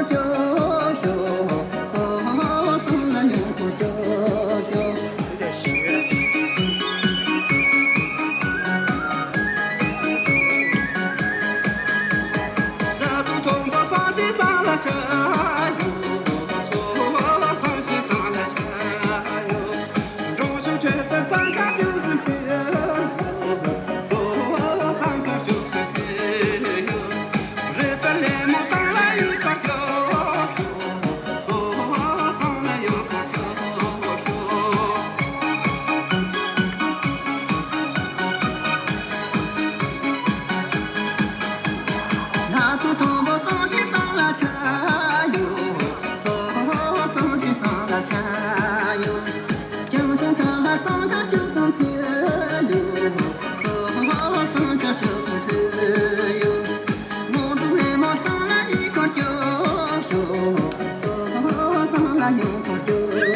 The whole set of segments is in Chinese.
叫叫，送那牛婆叫叫。有点邪。这都通到上西上了车哟，上西上了车哟，入秋全身上下就是皮哟，上下就是皮哟，日本脸毛上来一个叫叫，上来有个叫叫。那都通到上西上了车哟，上西上了车哟，就算看海上个就算漂哟，上个就算漂哟，我都来嘛上来一个叫叫，上来有个叫叫。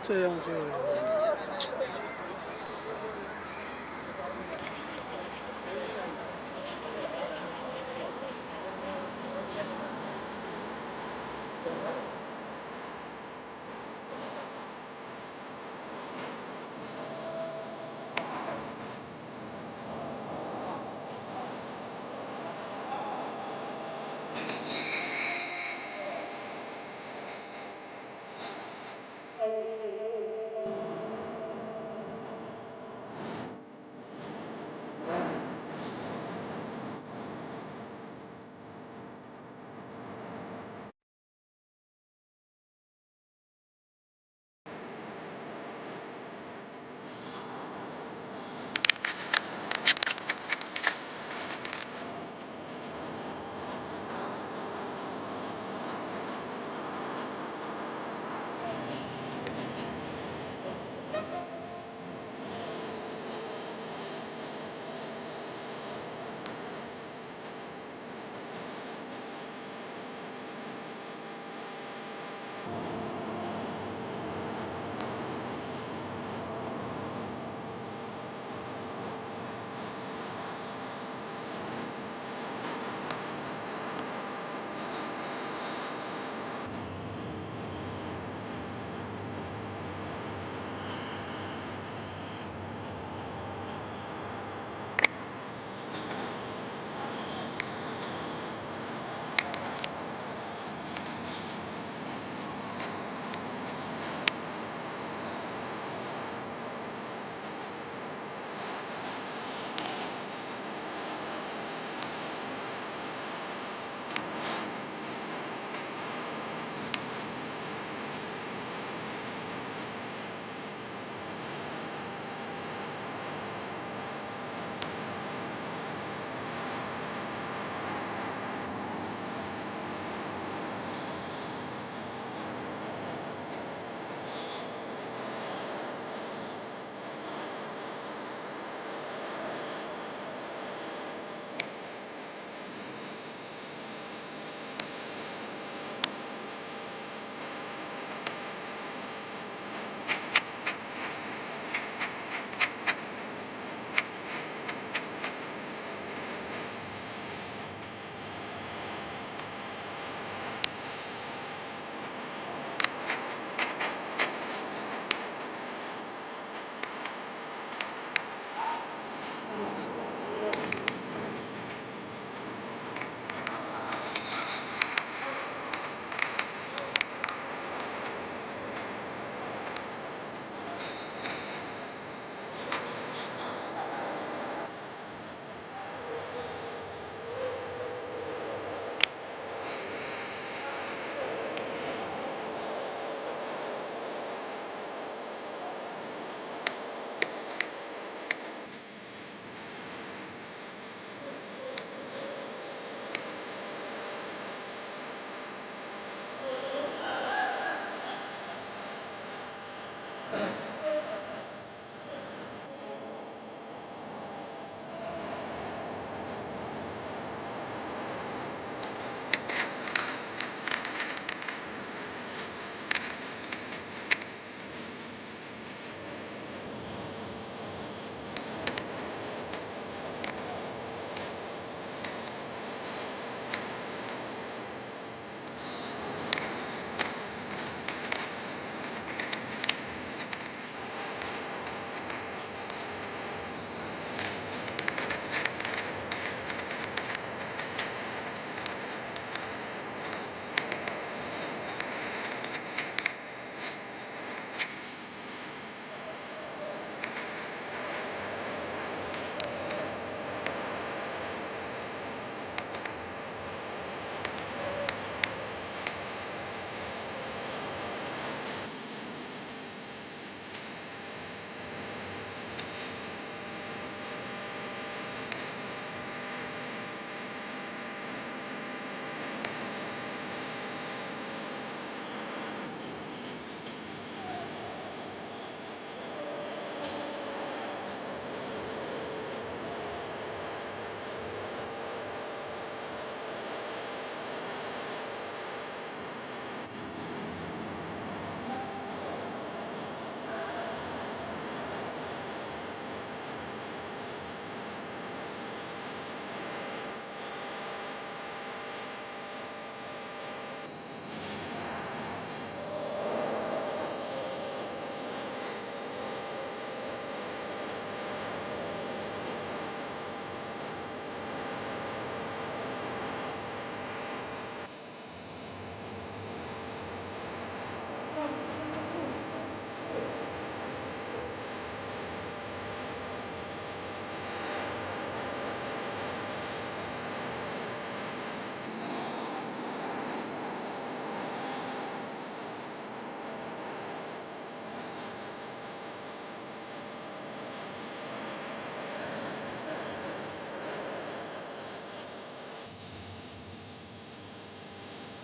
这样就。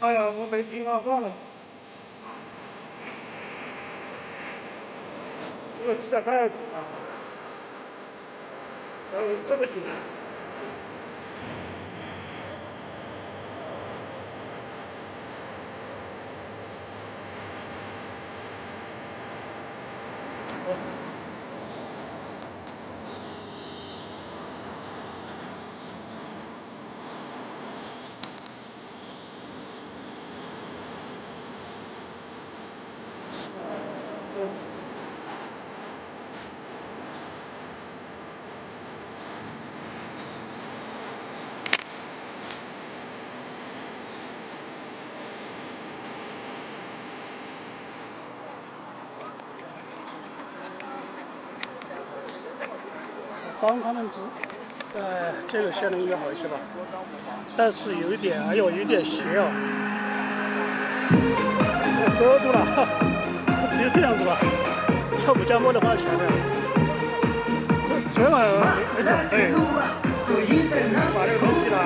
哎呀，我没听好话了。这个下太堵了，这么堵。帮他们这个线路应该好一些吧，但是有一点，哎呦，有点斜啊，遮住了，只有这样子吧，要不加墨的话前面，这玩意儿没准备，把这个东西呢，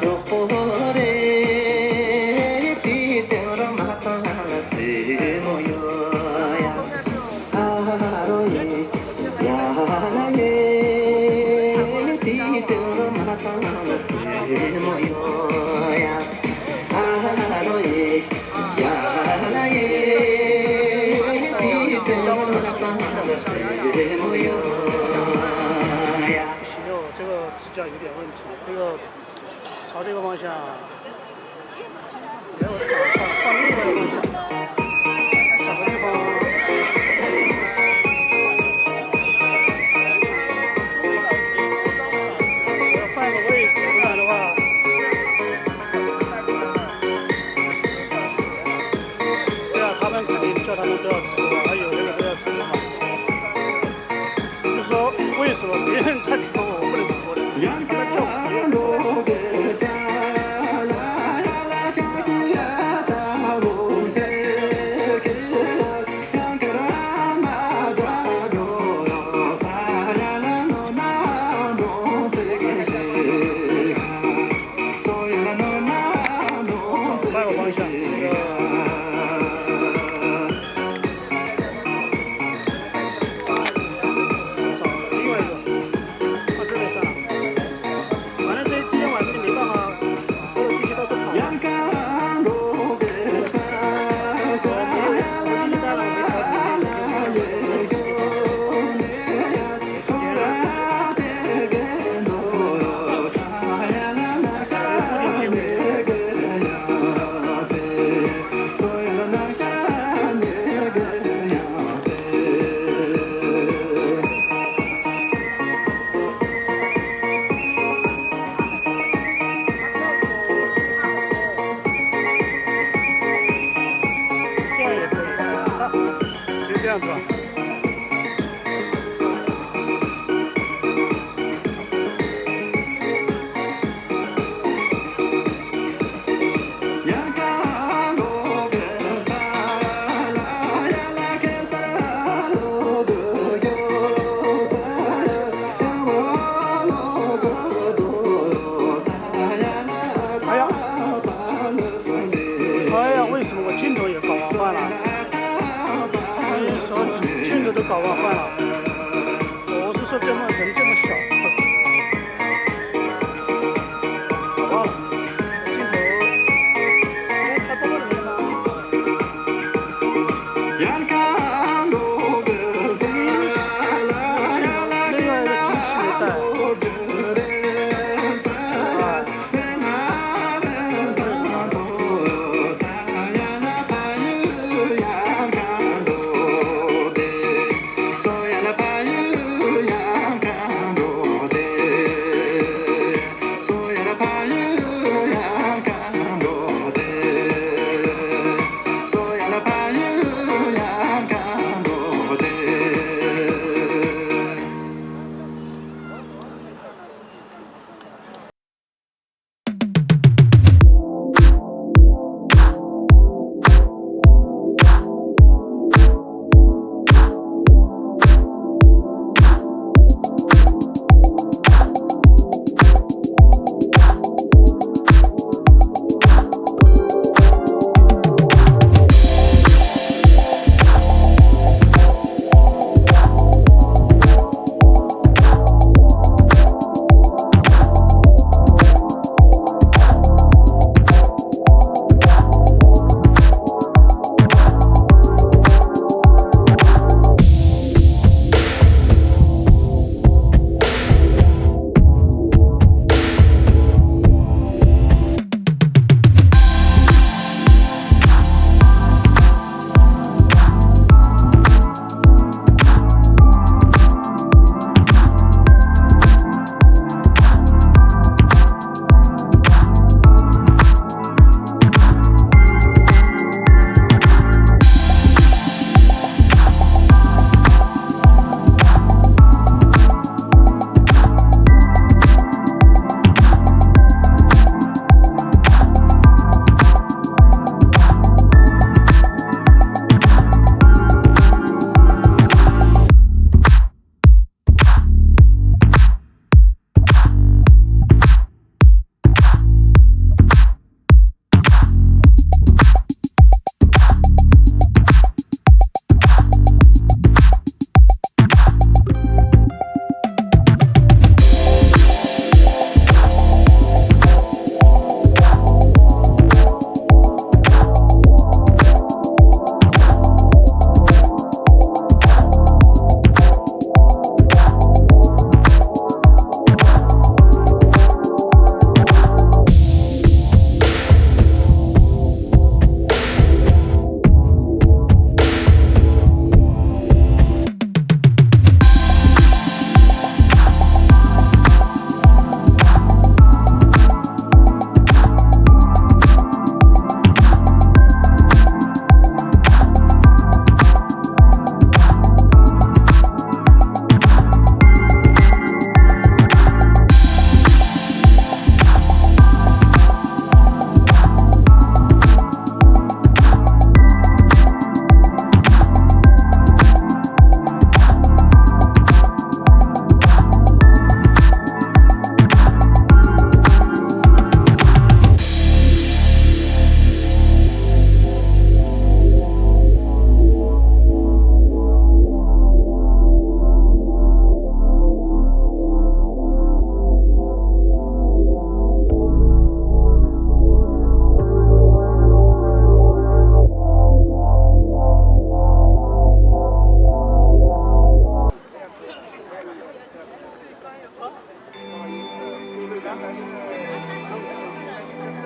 로포레 띠때로 마땅하세 모여야 아로예 야라예 띠때로 마땅하세 모여야 아로예 야라예 띠때로 마땅하세 모여야 这个支架有点问题，这个朝这个方向，哎，我找算了，放另外一个方向，找个地方。我要换个位置，不然的话，对啊，他们肯定叫他们都要直播，还有那个都要直播嘛。就是说，为什么别人在直播我不能直播的？他们跳舞。 换个方向，那个找另外一个，放这里算了。反正今天晚上你没办法，所有信息都是跑的。我今天带了没跑。 这样子吧。哎呀，为什么我镜头也搞忘了？手指。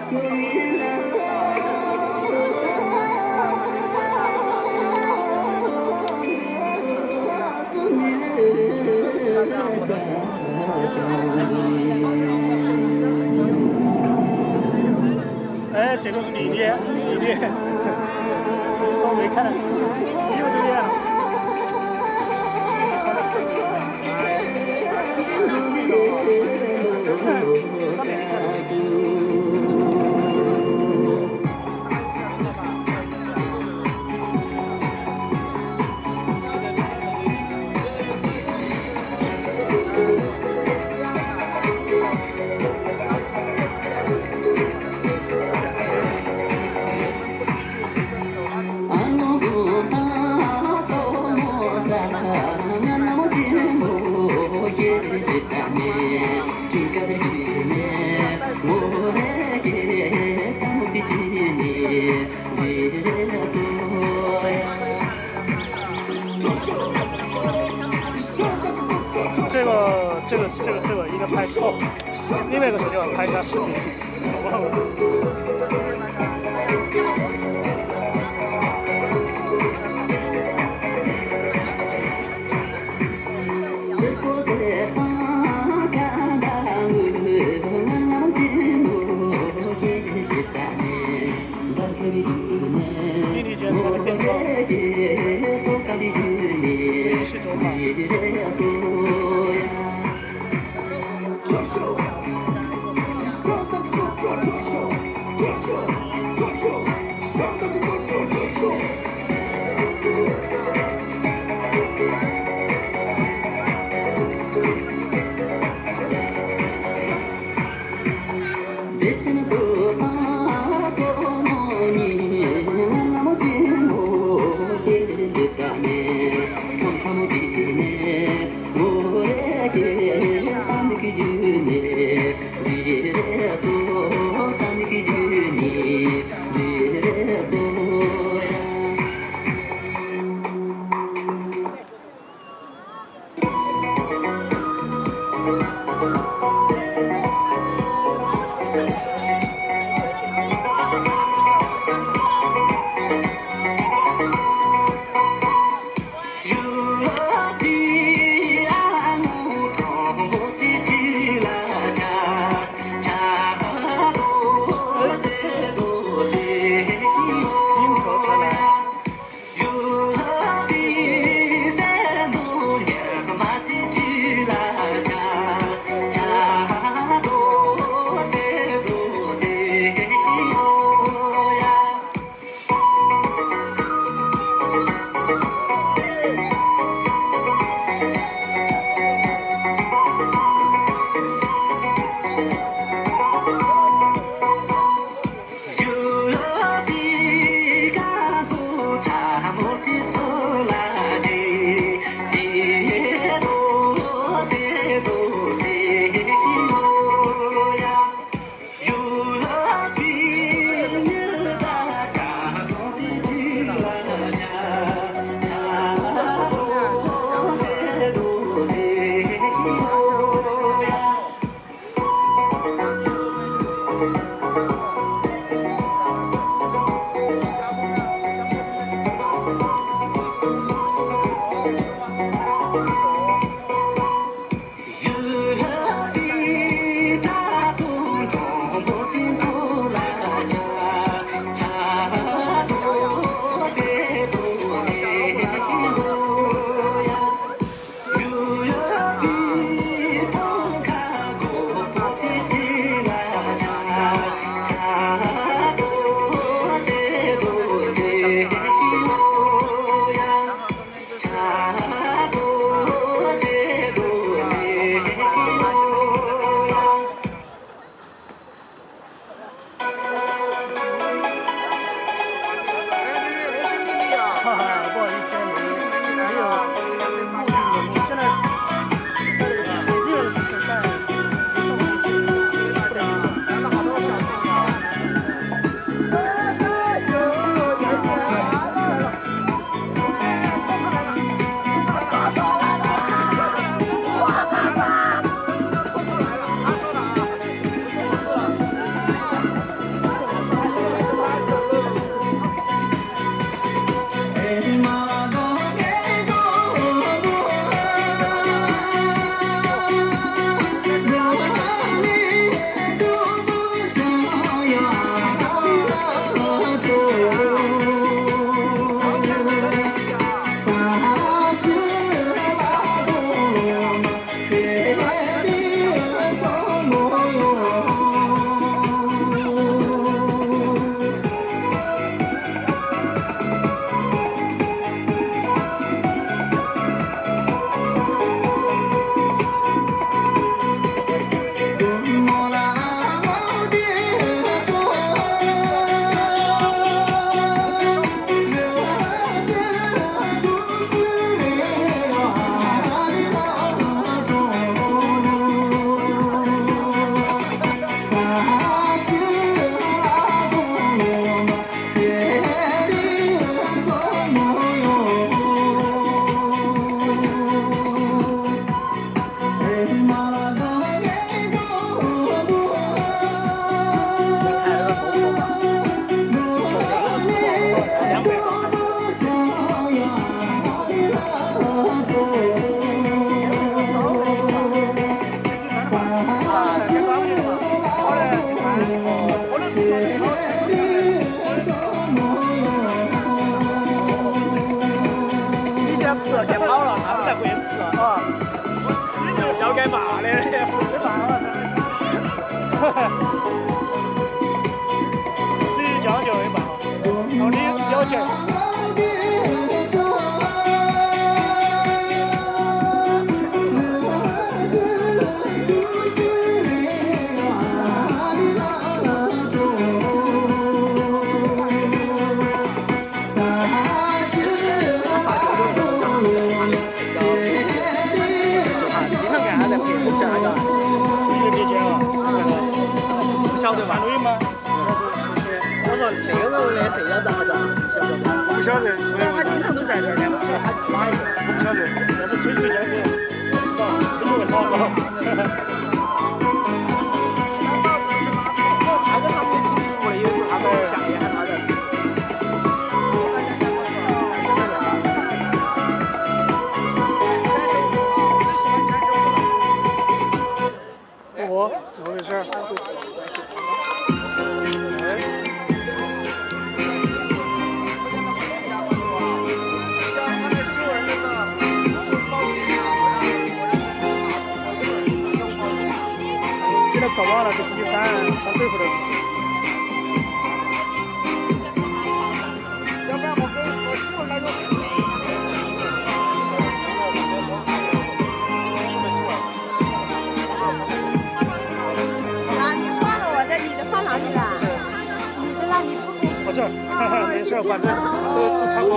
哎，这个是丽丽，你说没看？有的呀。这个应该拍错，另外一个手机上拍一下视频，好不好？丽丽姐穿的变装，是中吗？可以吗？谢谢。我说那个人的社交账号叫啥？晓不晓得？我不晓得，他经常都在这儿的，我晓得他是哪一个。我不晓得，要是追随下去，不知道，不就问他了。他跟他们挺熟的，有时候他们下面喊他的。哦，怎么回事？现在搞忘了，这星期三他对付的事情。要不然我媳妇来个。啊，你放了我的，你的放哪里了？你的呢？你不给。我这儿，没事，反正都差不多。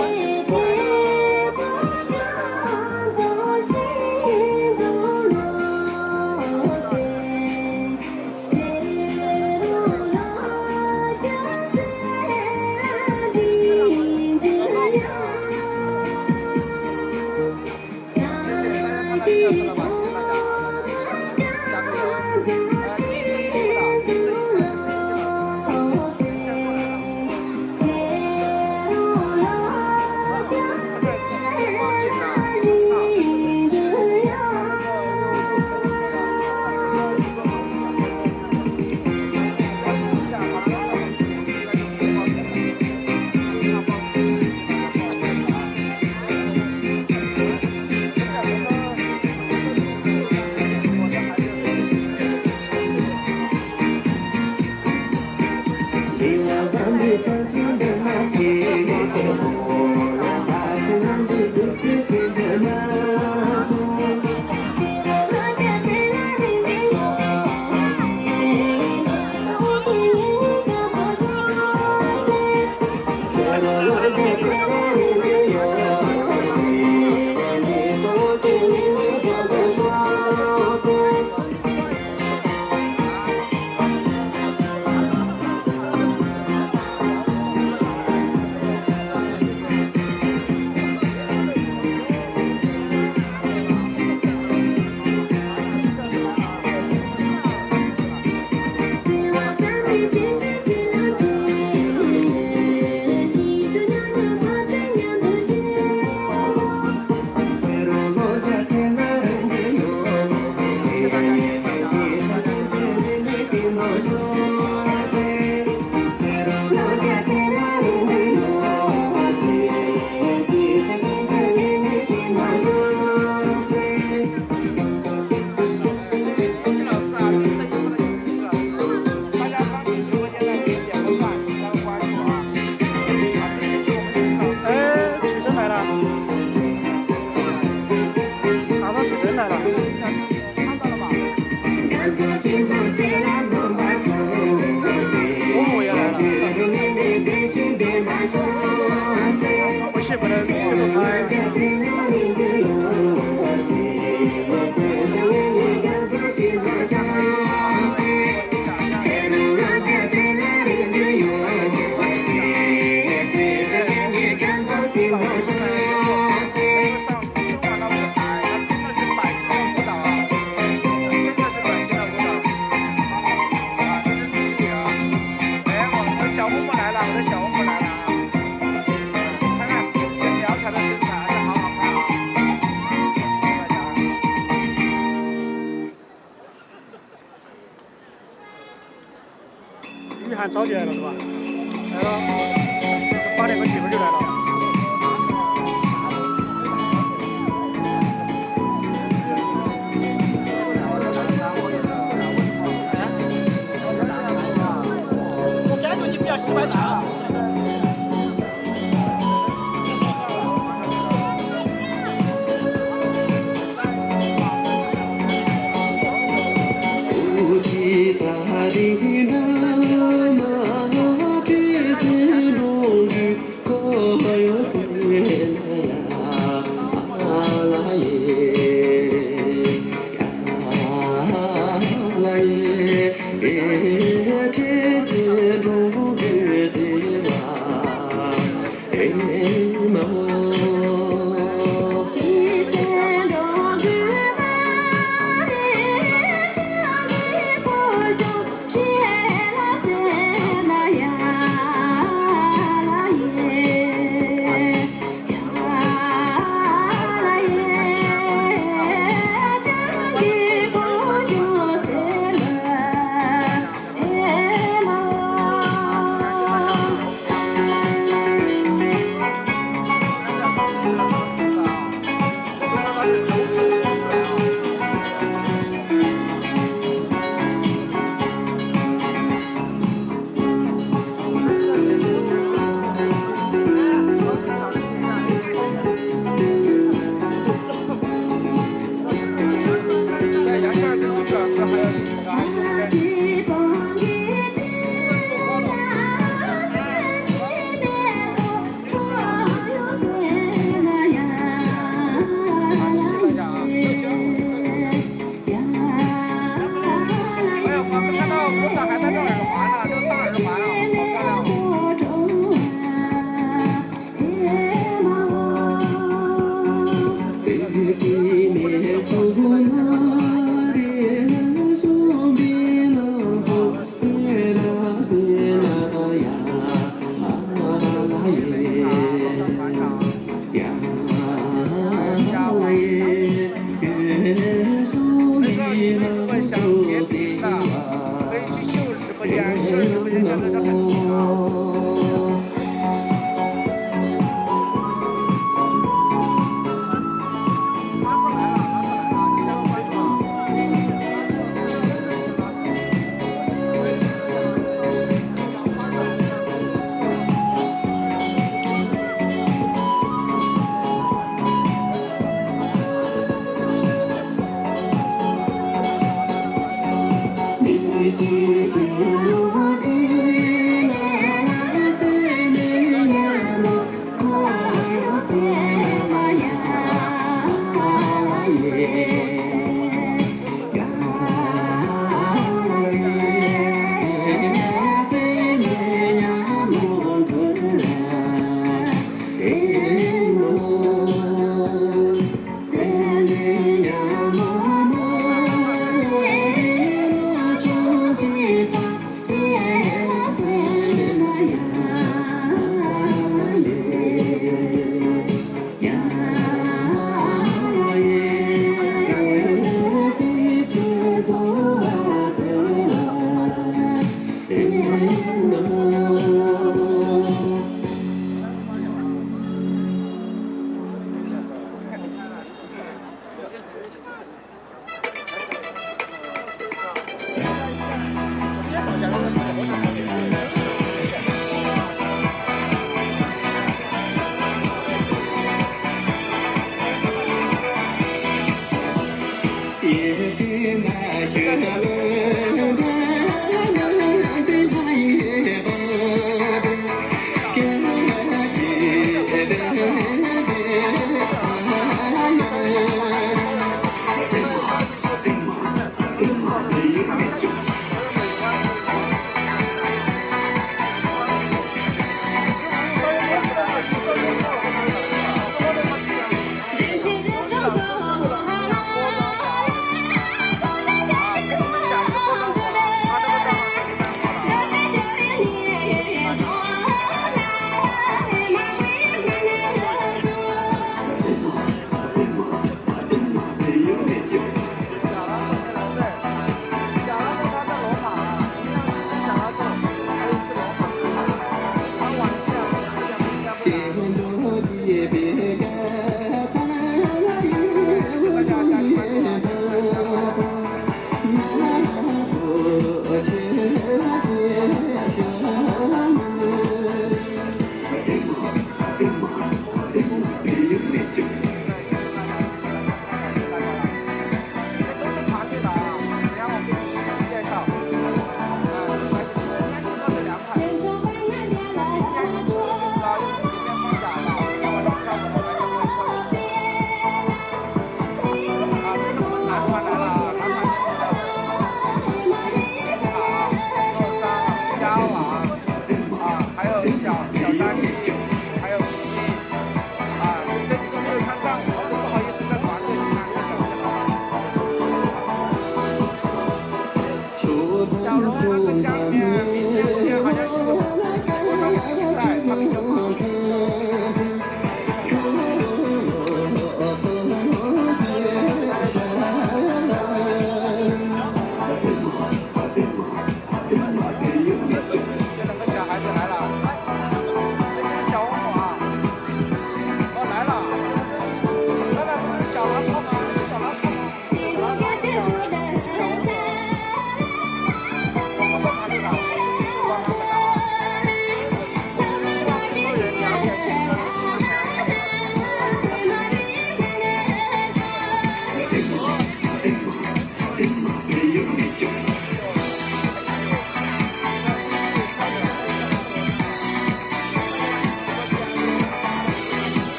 雨涵早就来了是吧？来了，8点个媳妇就来了。我感觉你不要洗歪腔。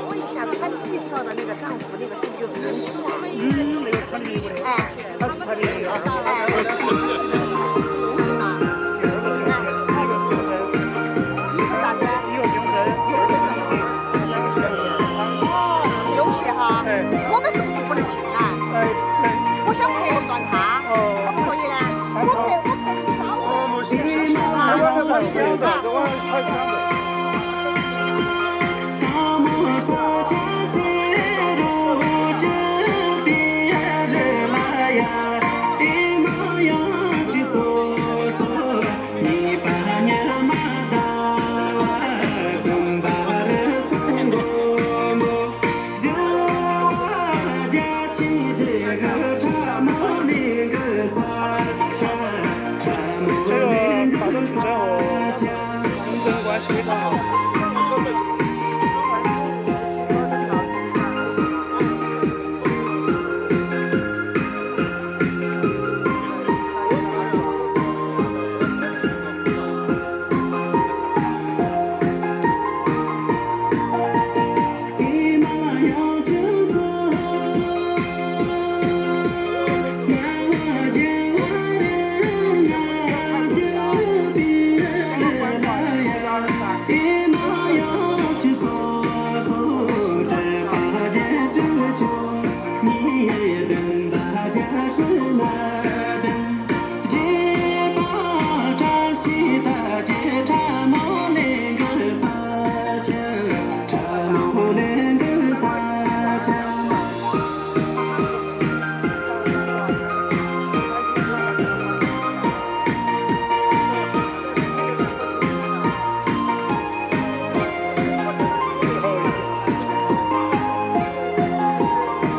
问一下，穿绿色的那个丈夫，那个是不是就是人妻啊？那个穿绿的，哎，他是他的女儿，哎，是吗？衣服啥子？管他，可不可以呢？三超，我们先上，在外面拍相的，在外面拍相的。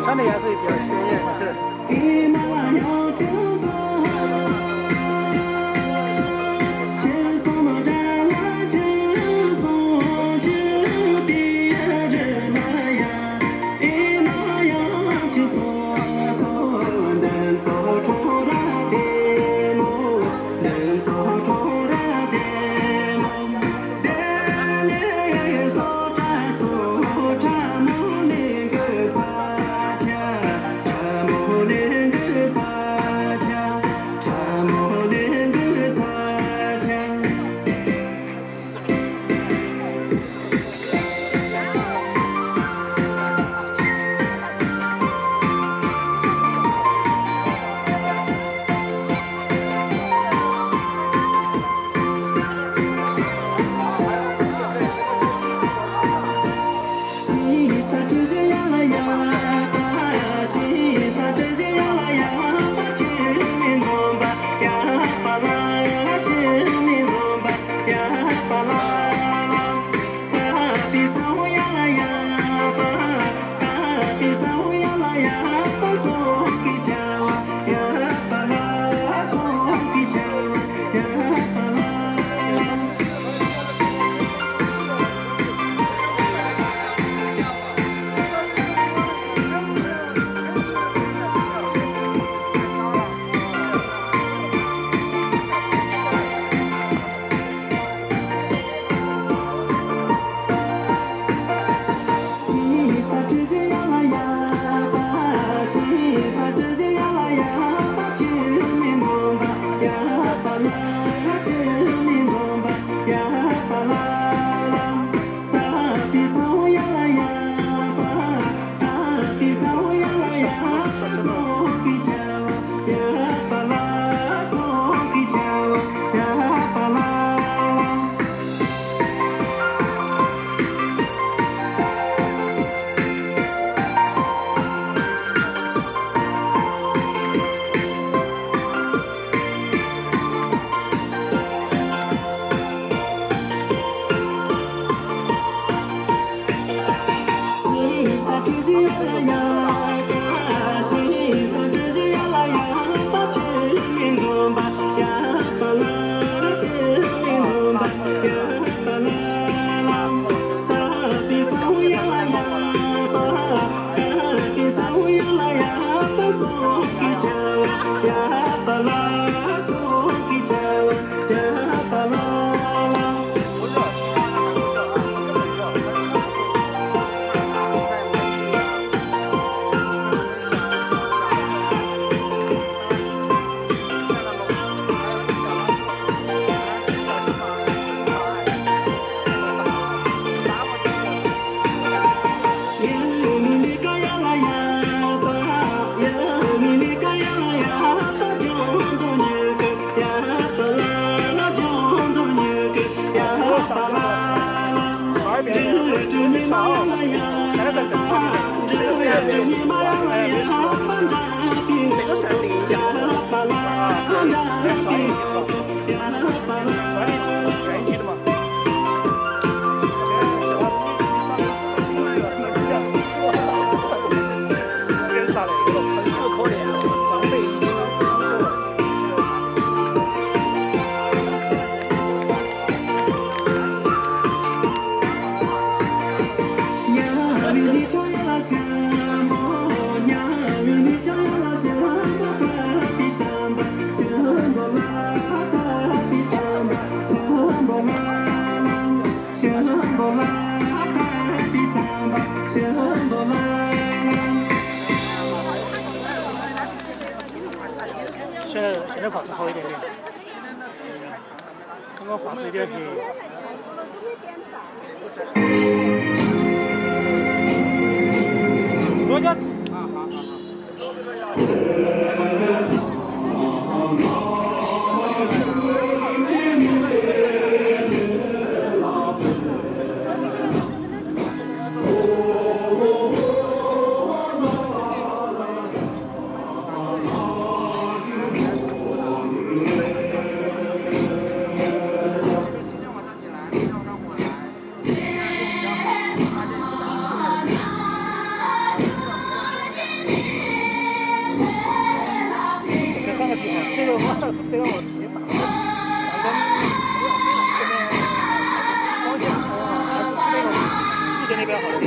穿的颜色也比较鲜艳，是。少，现在在正常的，这个没有吃啊，哎，没吃。这个算是一样。啊，专业的，专业的嘛。别咋那个了，生有可怜，装备已经现在画质好一点点，刚刚画质有点黑。多久？这个我自己打的，往前冲啊，那个一点那边好一点。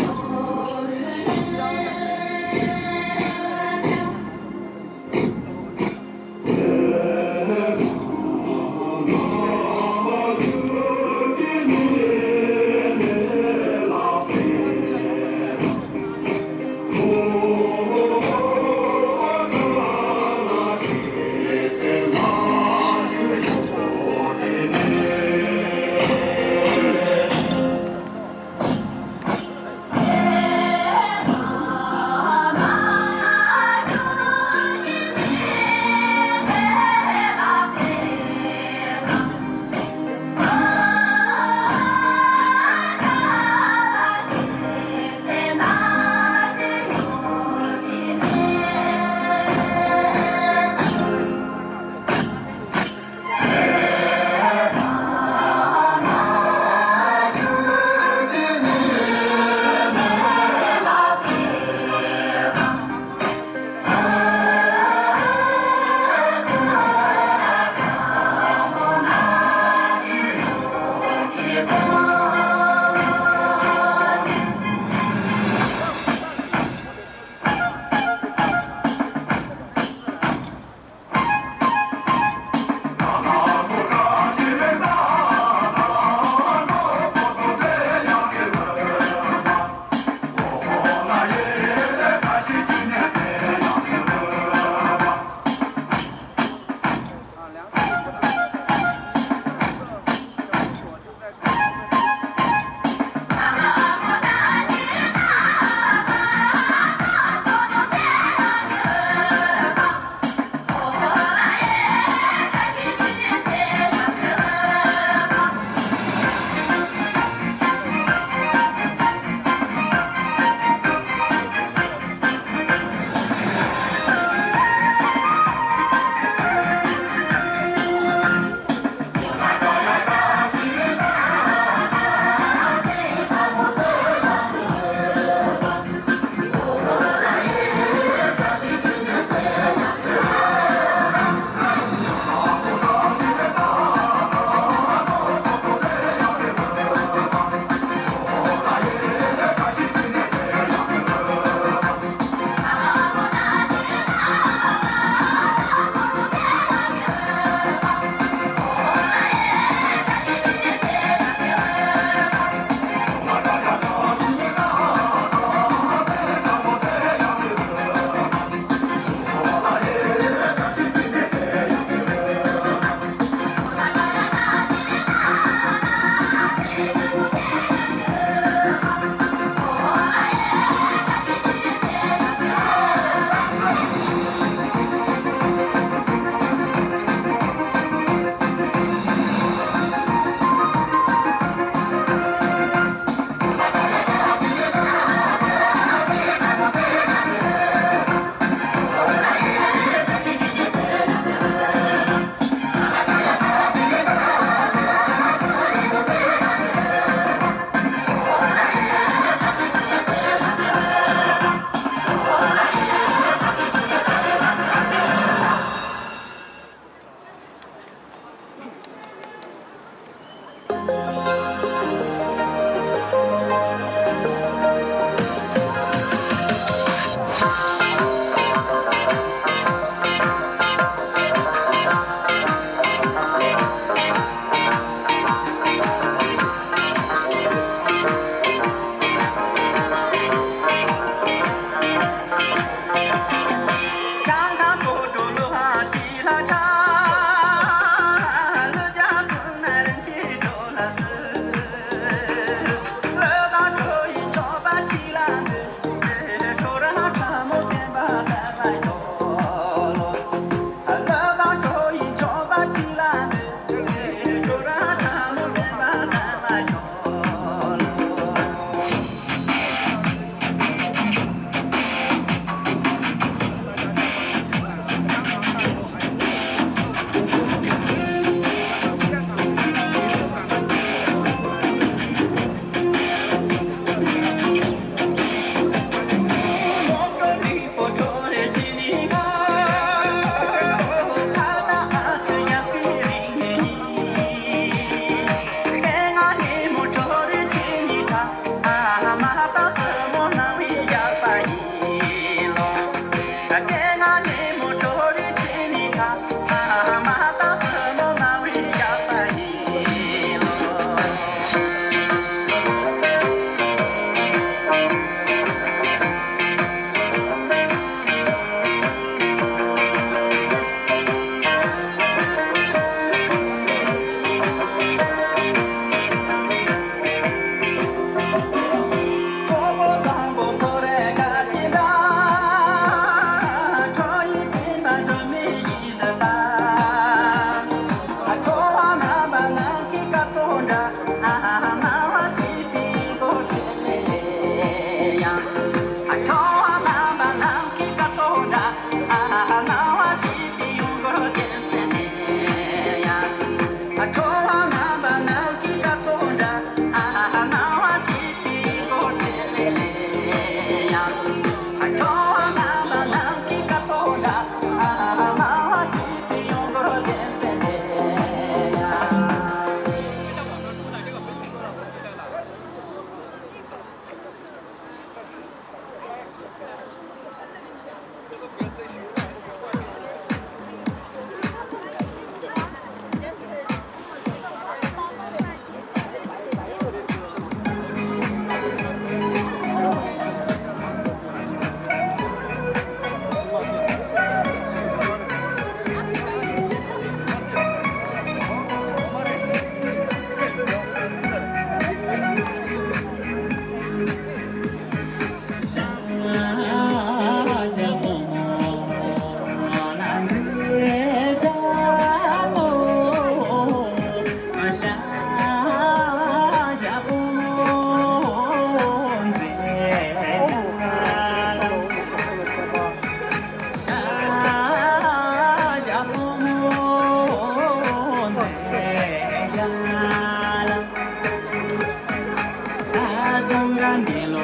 东干的路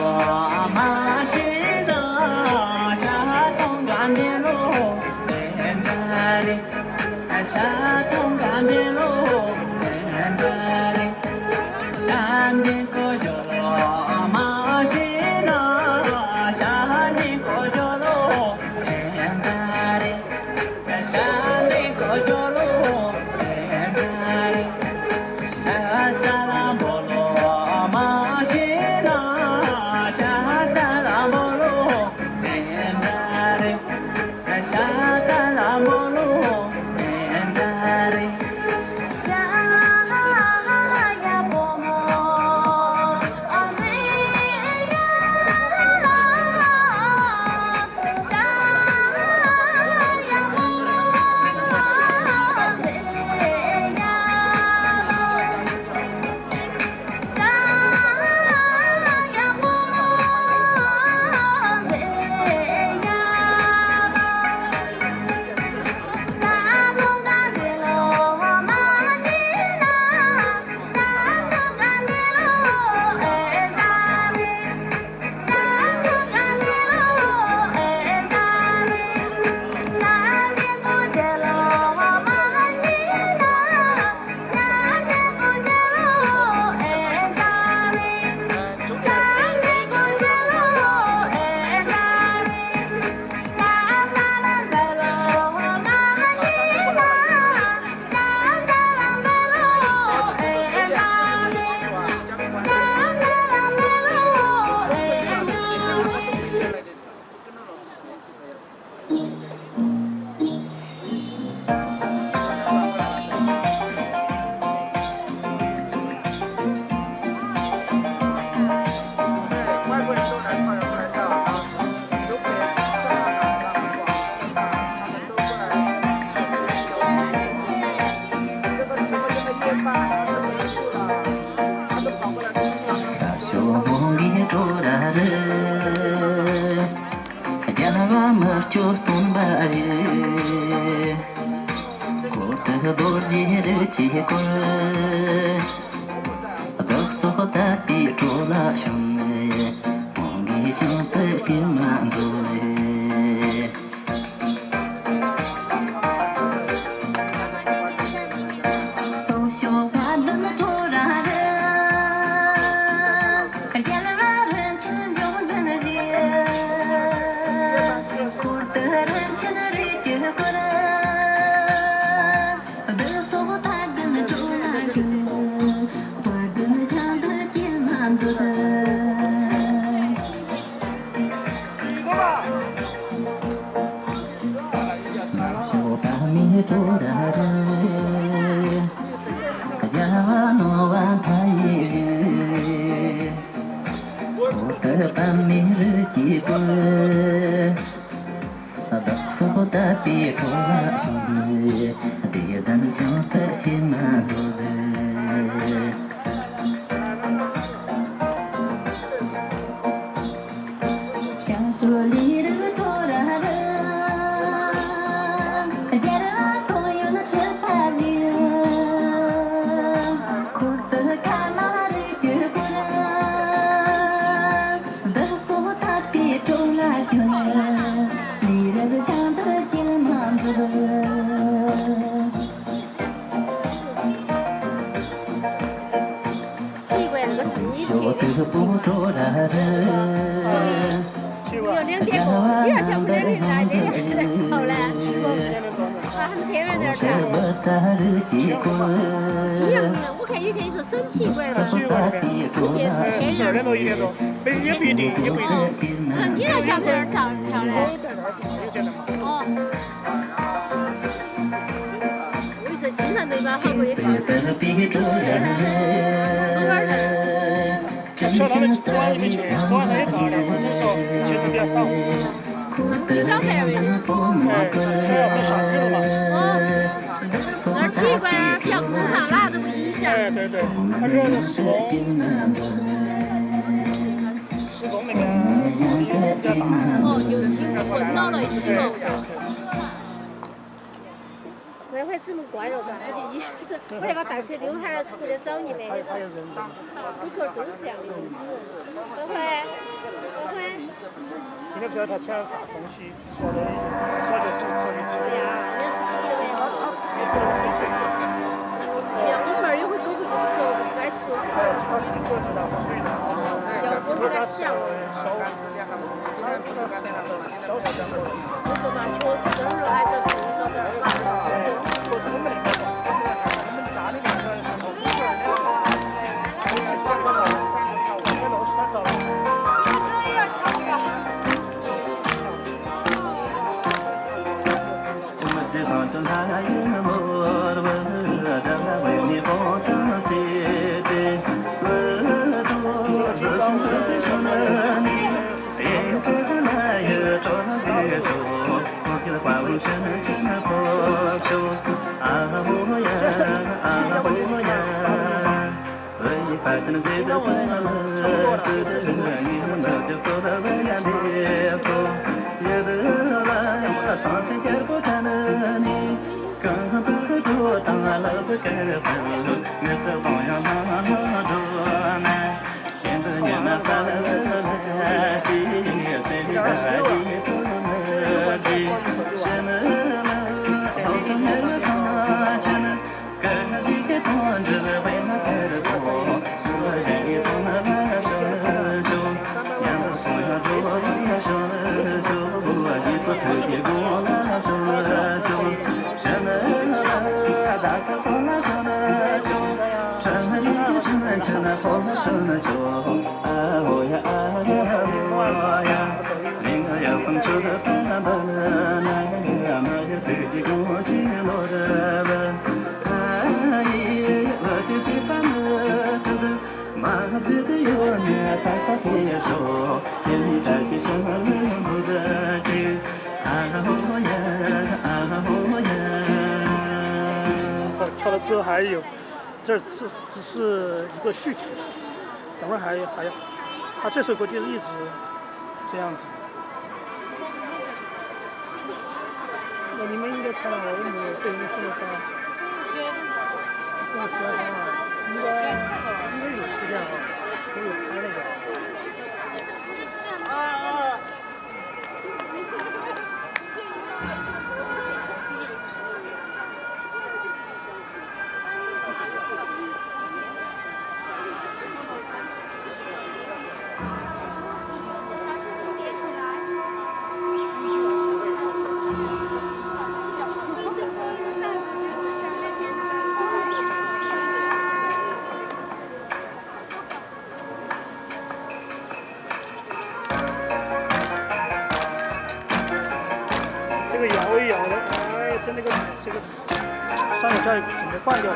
马西的，下东干的路连着的，下东干的路连着的，山的过脚路马西的，山的过脚路连着的，山的过脚路连着的，沙沙拉波罗马西那，沙沙拉波罗连着的，沙沙拉波罗连着的。沙呀波摩，这呀啦，沙呀波摩，这呀啦，沙呀波摩，这呀啦。沙东干的路马西那，沙东干的路哎扎里，沙东干的路哎扎里，沙的不接路马西那，沙的不接路哎扎里，沙的不接路哎扎里，沙沙兰白路马西那，沙沙兰白路哎扎里，沙沙兰白路哎扎里。外国人都来看，过来看啊，有北上啊、广东啊，他们都过来。这个夜班啊，这个去了，他都跑过来跟我们。 兄弟住那里，家那个门就东巴里，过得多日的结果，都说他比住了兄弟，我给心的心满足嘞。 都说话的那突然人，见了人情用的那些，苦的人情的里结果人，都说他的那突然人，我的那唱的天满足的。 说把你住的人。 呀，诺万太日，我的半明日几个，到时的比出了去，第单想的天满足的。小说里的托拉人，家人朋友那真怕人。 我得不住了人，有两点过，你要想不点零啊，这个是在吵嘞。啊，他们天然点儿这样的，我看有天说省体馆了，他们现在是10点多1点多，也不一定，也不一定。你在上边跳嘞？哦。我说经常对吧？好过也跳。小他们昨晚也没去，昨晚他也到了，所以说去的比较少。小孩儿主要不上课了嘛。那体育馆比较空旷，哪都不影响。对，他主要是施工那个力比较大。哦，就混到了一起了。那会海这么乖了的，我那个淡水刘海特别早你的，还有人，骨头都是这样的。不会，不会。今天不要他抢啥东西，说的吃对呀，也是的。要我们有会狗不吃哦，不该吃。他是个人的水的，要我这个香。我说嘛，确实这儿还是送到这儿嘛。我是我们那个，我们家里面的是从这儿的，3个楼，3个楼是他找的。这上正太阳我的为你放荡起的，我多自尊是什么你？别不来又找个手，我给花纹深情的破旧，我呀，我一把真的对着我们，这的你们就说的我呀的说，也得来我上前点不看了你。刚不多当了不该分，我的榜样那多难，天不年那三了来的，最里来的不能的，什么好的没有啥钱呢，个人当着为那个多，我人也不能来说说，年都送上桌来说说，你不偷的过来说说。什么大家好了说了说，什么你什么什么好了说了说，我呀我呀，另个要送出的伴伴那呀，那呀对的恭喜我的伴，我的这伴了这个马这个有你大大别说，给你带起什么样子的剧，我呀我呀。跳了之后还有，这只是一个序曲，等会儿还有，他这首歌就是一直这样子。那你们应该看到我有没有被人说的话？我说应该有时间啊，可以拍那个。摇一摇的，哎，这个上面再准备放掉。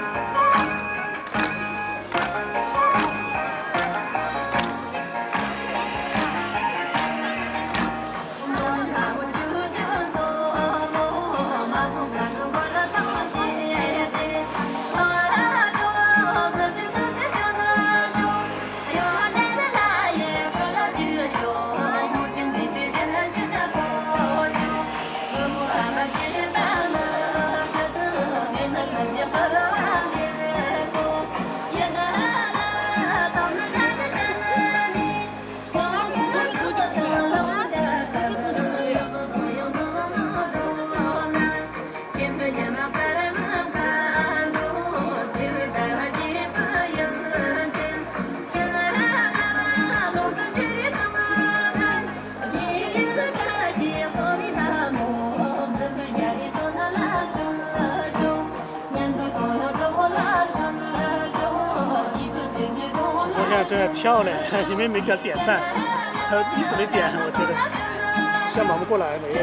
真的跳嘞，你们没给他点赞，他一直没点，我觉得现在忙不过来，没有。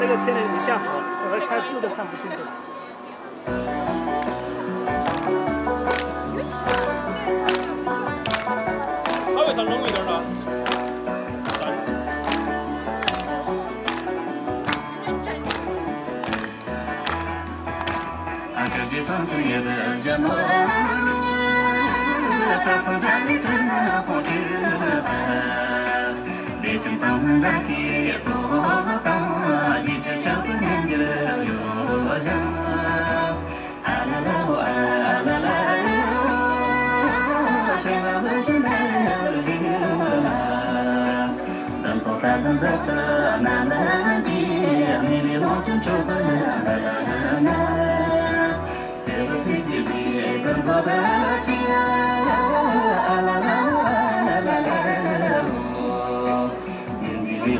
这个天气没下好，我开字都看不清楚。稍微上冷一点了。别想当那别做当，一直想着年纪了有人。啊啦啦啊啦啦，谁来问谁来问谁啦？能走单人的车，难难的，你的路真就不难难。谁不自己工作的家？啊啦啦啊啦啦。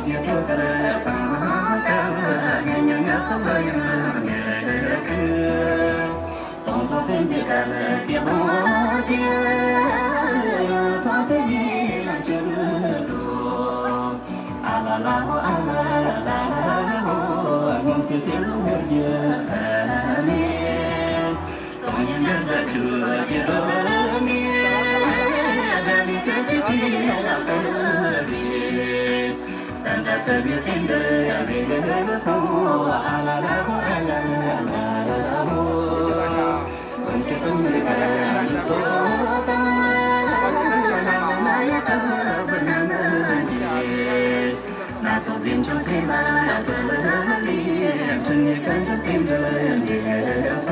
你就得了吧，娘娘要走了呀，动作身体干了别落下，放下一两就多。啊啦啦啊啦啦，我谢谢路远三年，冬天人在车接着面，这里歌曲的老色里。特别甜的这个葱，啊啦啦啊啦啦啦，东西都没看你做的，那也得不那么的，那走进就天蓝的脸，真也看着甜的这葱，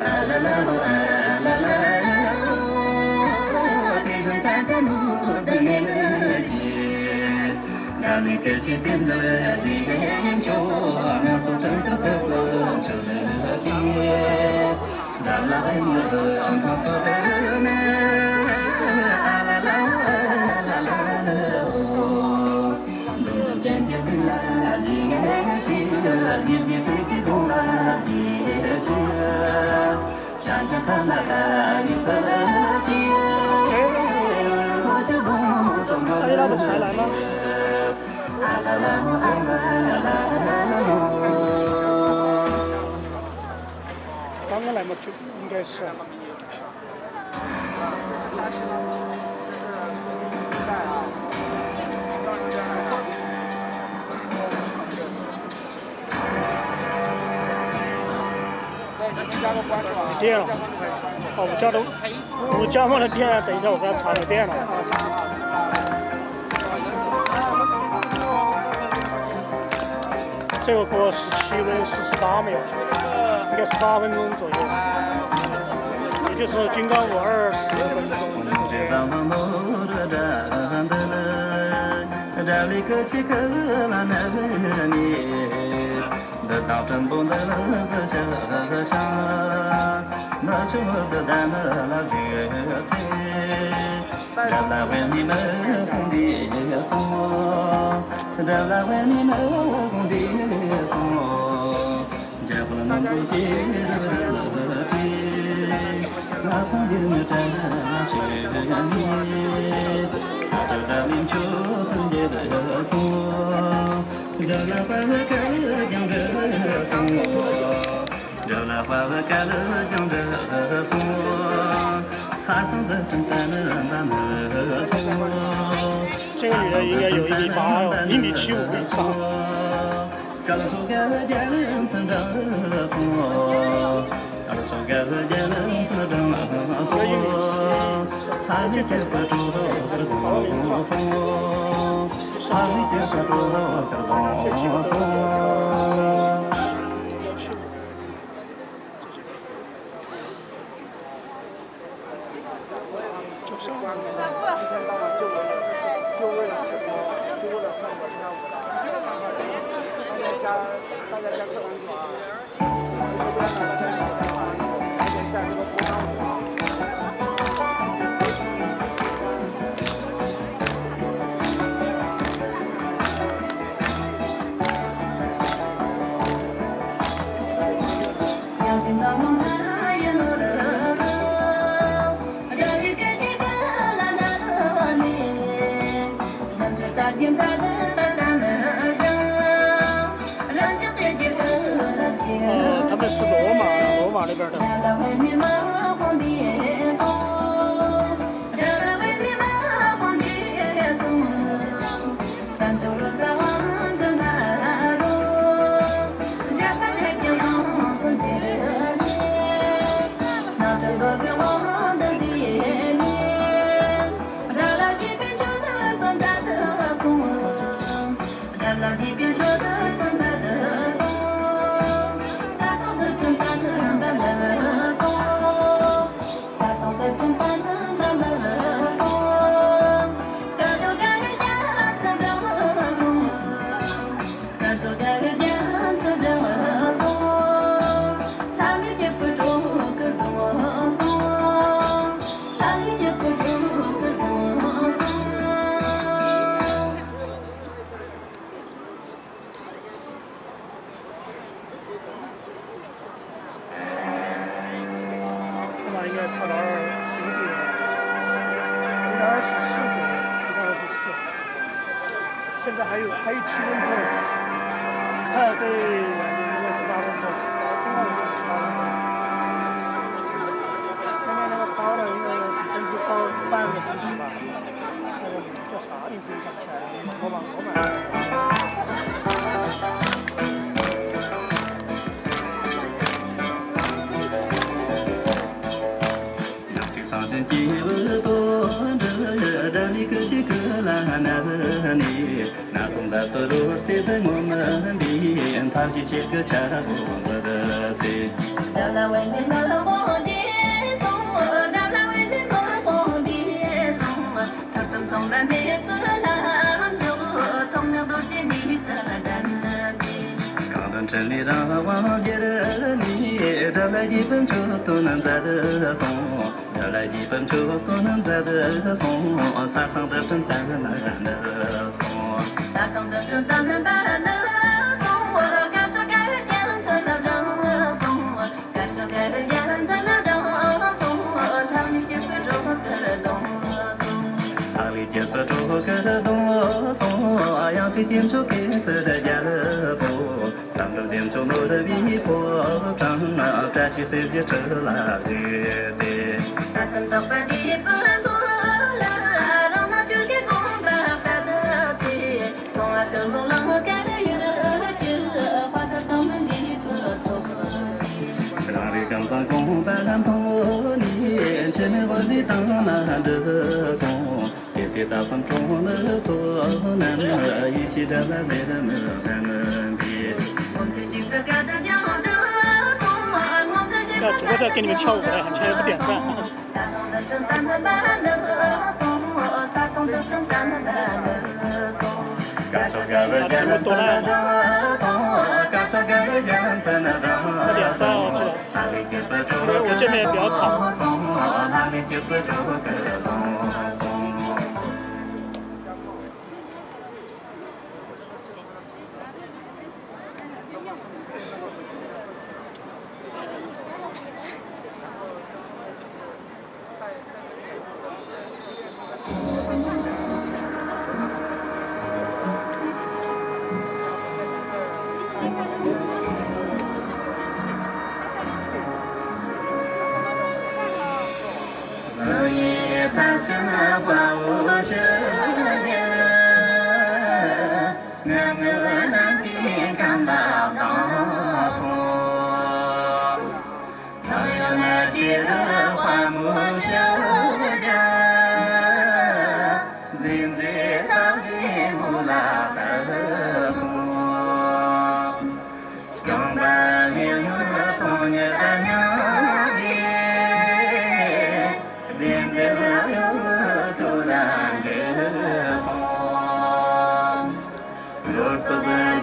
啊啦啦啊啦啦，天上带着路的美丽。让你歌曲跟着了眼球，那所真的不着了别，让那爱你和痛苦的呢，啊啦啦啊啦啦哦，总是渐渐自然也行，年年飞机过来也行，想想看那看你怎变，我就梦中的。那个才来吗？刚刚来嘛，就应该是。电了，哦，我家都，我家没得电，等一下我给他插个电了。这个过17分48秒，应该18分钟左右，也就是京港路20分钟。这里可起可拉那你，得到真不得个下个下，那就得单的那月子。这来为你们工地送，这来为你们工地送，这不能不给的地，那工地没站去你，他这来领球工地的送，这来为了个养着送，这来为了个养着送。这个女的应该有1.8米哦，1.75米以上。大家加课完是吧？下这个波浪舞。是罗马那边的。让它为你们皇帝送，让它为你们皇帝送，但求人在望更难容，下凡来就用送起了你，那真多给我的爹娘，让那一边就的短暂的送，让那一边就的短暂的送。应该跳到平地了，24.4度，其他的不是。现在还有7分钟，对，应该18分钟，正好就是18分钟。刚才那个高的应该比登高半个小时吧，那个叫啥名字想不起来了，我买。几不多的，让你可去可拉那你，那从那头路在等我们的，他去写个茶我的嘴。让那为你们皇帝送，让那为你们皇帝送，他等从来没不拉就，同样都见你在等的。刚等城里让王爷的你，找来一本书都能在的送。找来一本书都能在的送，撒糖的正淡的送，撒糖的正淡的送，感受改变才能让送，感受改变才能让送，他理解不着个东送，他理解不着个东送，要去点出给色的家乐波，上头点出我的逼迫，张扎起谁别扯拉绝对。他等到饭里不多了，让他去给公爸爸的钱，从那个路浪盖的有的酒，花他当门的不错的。让你刚上公爸爸托你，前面我的当那的送，这些早上中了做难了，一起的来为了难的别。我们去新北干的娘的送，我们去新北干的娘的送。撒动的正淡的慢的送，撒动的正淡的慢的送，感受感人人才能的送，感受感人人才能的送，他理解不住个东送，他理解不住个东送。昨夜他真的把我这样，那个南边刚到高错，他有那些的花木秀的，人在草间不拉的说，刚把你的童年的娘。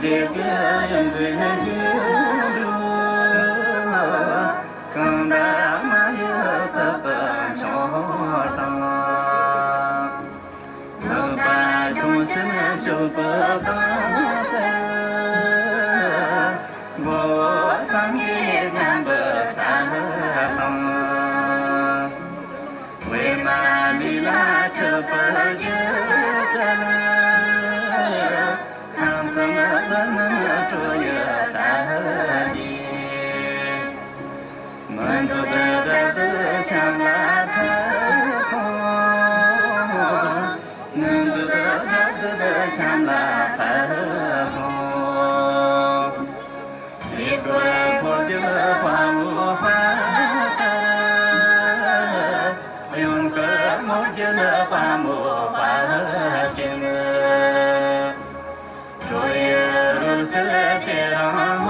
这个人对那个路，更大马有的分晓得，能把中间就不懂的，我上也看不到，为嘛你拉扯不有的？怎么做也大地？强了很松，一个人破的花无花，用个人破的花无花金，昨夜如此的让我。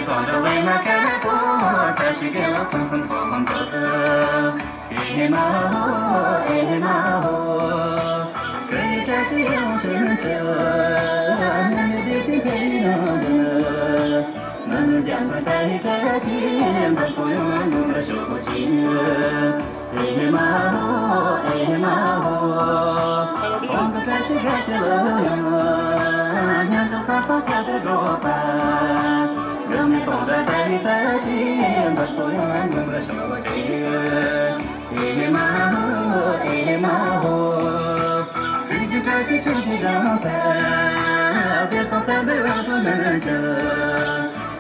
光着为马开播，但是给了风声做梦做的，哎妈哦，哎妈哦，可以开始用真诚，难有的天配能人，能将它带着心，把所有弄得手不紧，哎妈哦，哎妈哦，风都开始改变了，两周三八加的多半。让你懂得带着心，把所有爱弄得手紧。哎妈哦，哎妈哦，最近开始春天让伞，别放三杯我不能chờ，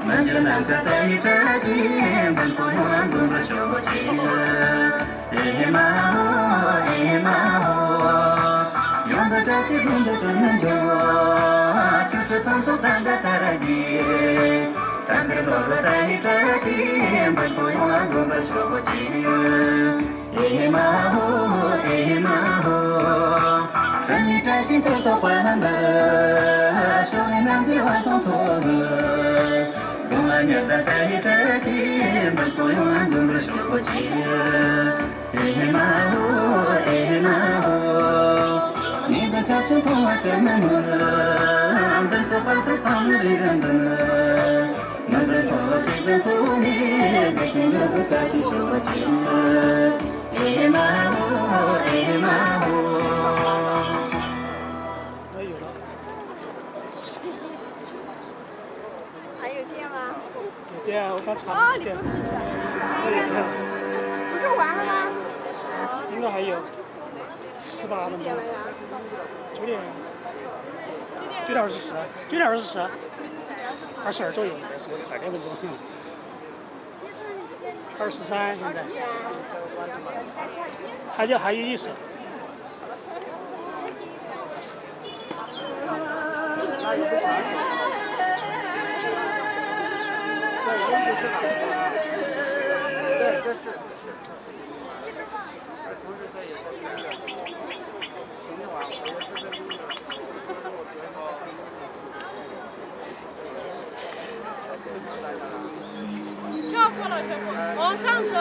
难就难可带着心，把所有爱弄得手紧。哎妈哦，哎妈哦，用得着起用得真久，就这放手单的带来的。三个落入带着心，把所有爱都把手紧。哎妈哦，哎妈哦，趁你开心偷偷欢乐，手里拿着爱动错了，用爱念的带着心，把所有爱都把手紧。哎妈哦，哎妈哦，你的条件同我更难了，等着花开当日人的。能够从我这边做你，内心的不开心是我紧了。哎妈哦，哎妈哦。还有电吗？有电，我刚插哦，了电。你不是不是完了吗？应该还有18分钟。9点24，9点24， 22左右，应该是快2分钟。23现在，还有意思。对，这是。跳过了，往上走，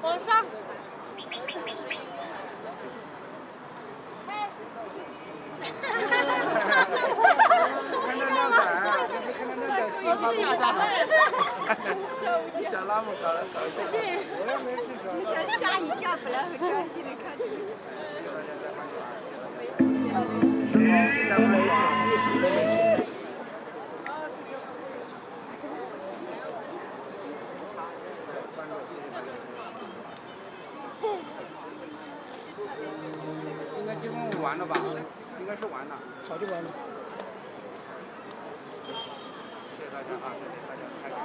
往上。小拉姆搞了搞笑。你想吓一跳，本来很开心的看着你。在美景，又是一个美景。完了。早就完了。谢谢大家啊，谢谢大家，太感谢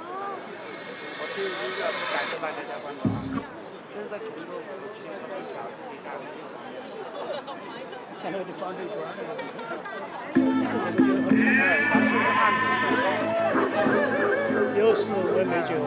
大家。我去音乐，感谢大家关注啊。这是在成都去成都桥可以看的。现在就放这圈儿。当时是汉族。又是温美酒啊。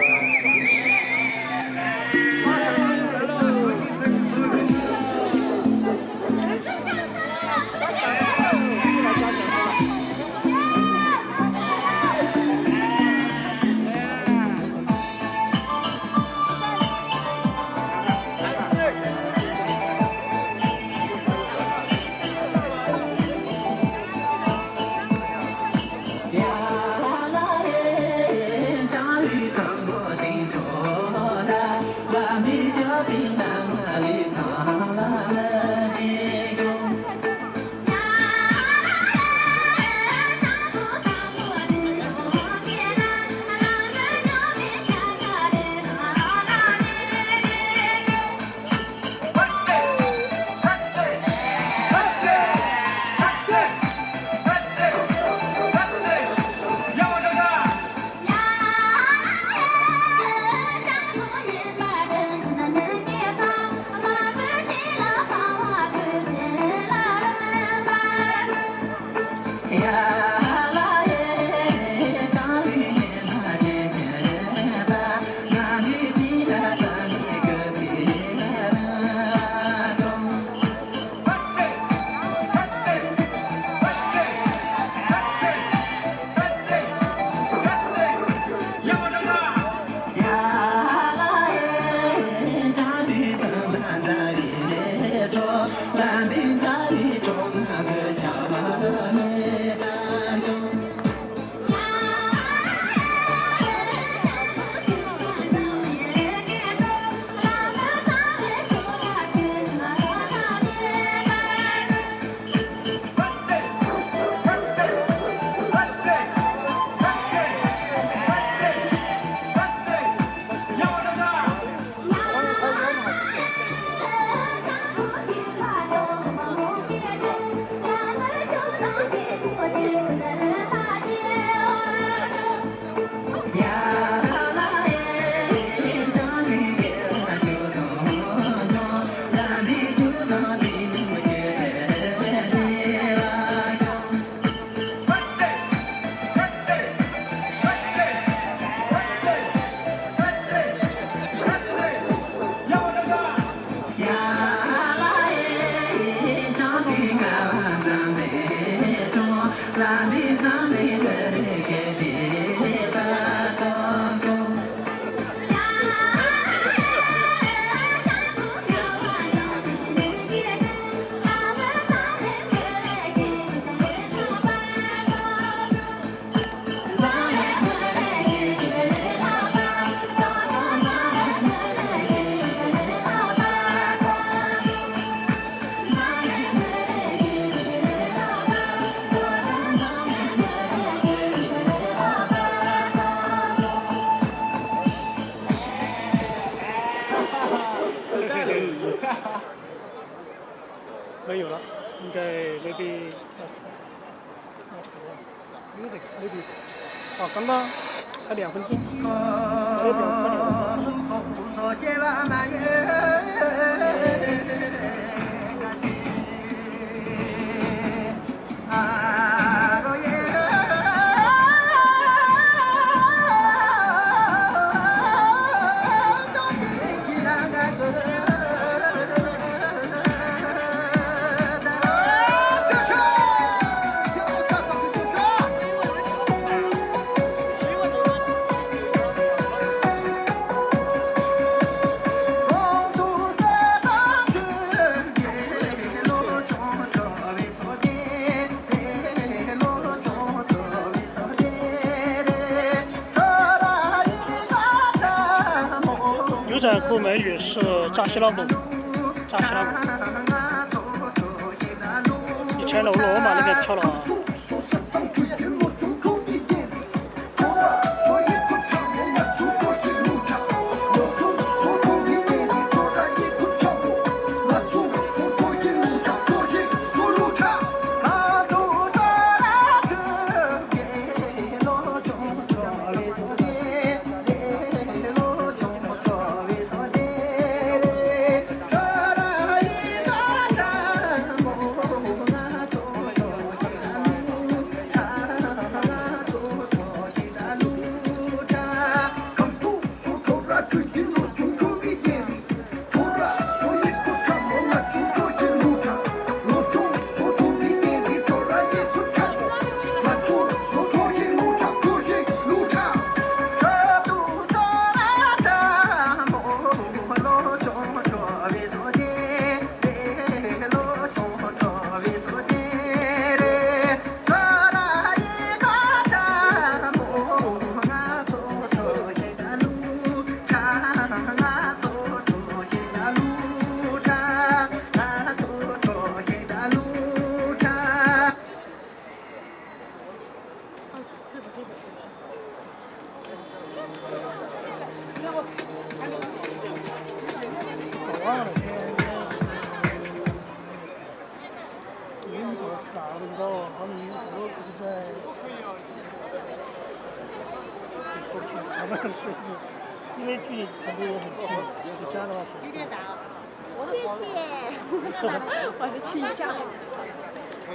没有了，应该 maybe music maybe 啊，刚刚还2分钟，还有牛仔裤美语是扎西拉姆，扎西拉姆。以前的罗马那边跳了。他这不可以吃。搞忘了，英国大领导他们都不是在，他们说是因为距离成都很近，就讲的话是。谢谢，我还去一下。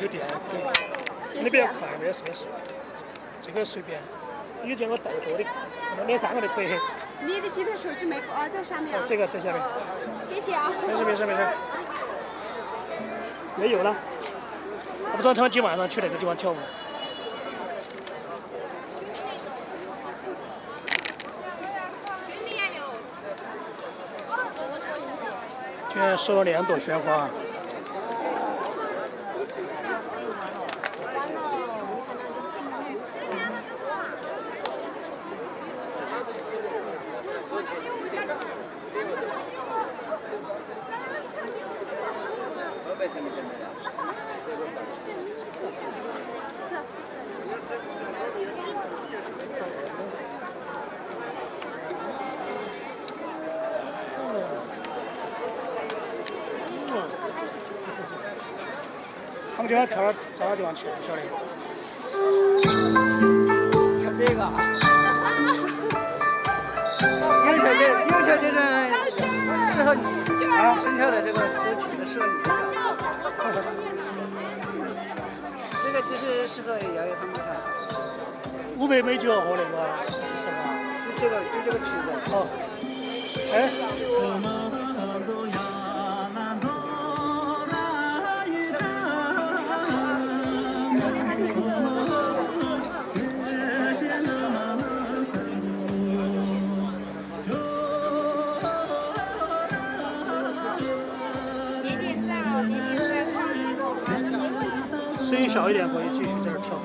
有电可以，你比较快，没事没事，这个随便。有见过带货的，两3个都可以。你的机头手机没在上面啊？这个在下面。谢谢啊。没事没事没事。没有了，我不知道他们今晚上去哪个地方跳舞。今天收了2朵鲜花。他们今天跳到啥地方去？不晓得。跳这个。右跳就是适合你啊，身跳的这个曲子适合你。这个就是适合瑶瑶他们看。500美酒和那个是吧？就这个曲子。哦。哎。声音小一点可以继续在这跳。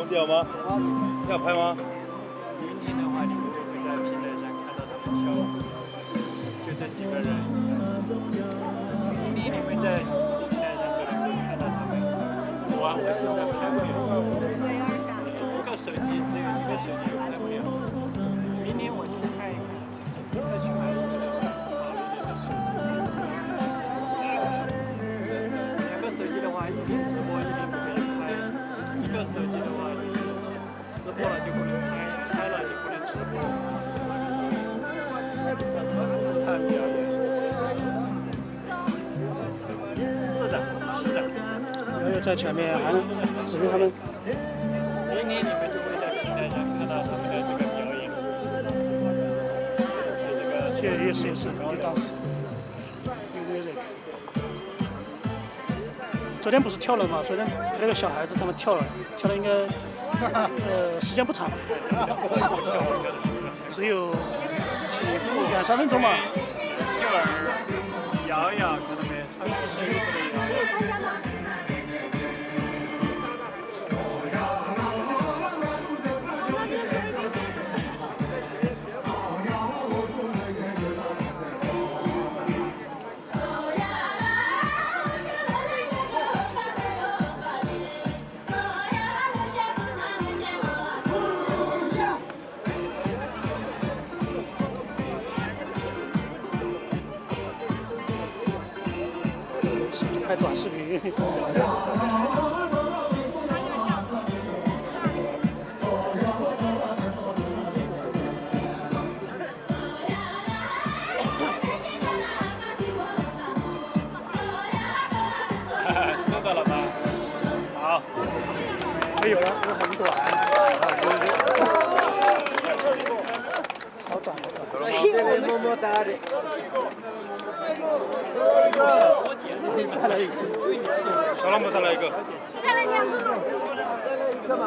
你要吗？你要拍吗？明天的话，你们就会在平台上看到他们跳舞，就这几个人。明天你们在平台上就能看到他们。我现在拍不了，一个手机只有一个手机拍不了。明天我去看一看，再去买一个的话，2个手机的话，一边直播一边不可以拍，一个手机的话。直播了就不能拍，拍了就不能直播。视探表演。是的，是的。然后在前面还指挥他们。明天你们就会在平台上看到他们的这个表演。是这个。也是高的当时。昨天不是跳了吗？昨天那个小孩子他们跳了应该。时间不长，只有7 2-3分钟嘛。一会儿摇一摇，看到没？他们是有的摇。拍短视频。收到了吧？好，没有了，有很短。好短，好短。么么哒的。再来一个。小老母再来一个。再来2个。再来一个嘛。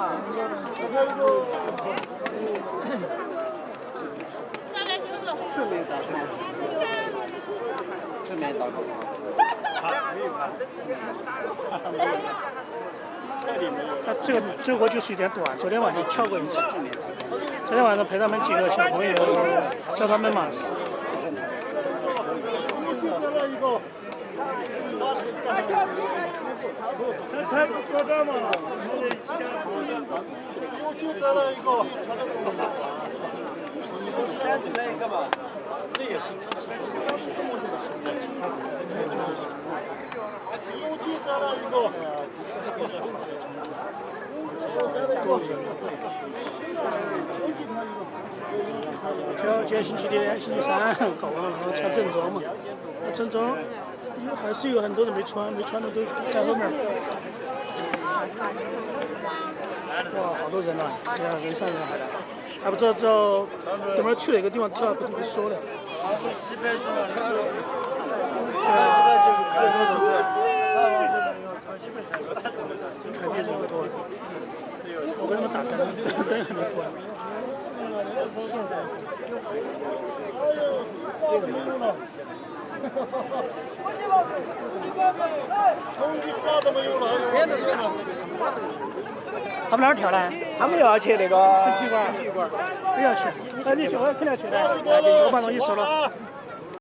再来10个。四面大炮。四面大炮。他这个就是有点短，昨天晚上跳过一次。昨天晚上陪他们几个小朋友，教他们嘛。太不夸张嘛！就再来一个。再来一个嘛。这也是。就再来一个。今天星期天、星期三搞完了，然后穿正装嘛。正装还是有很多人没穿的都在后面。哇，好多人啊！人山人海的，还不知道等会儿去哪个地方跳，不跟你说了。看电视不多，我给他们打灯还没关。他们哪儿跳呢？他们要去那个身体馆。不要去，你去，我肯定要去的。我把东西收了。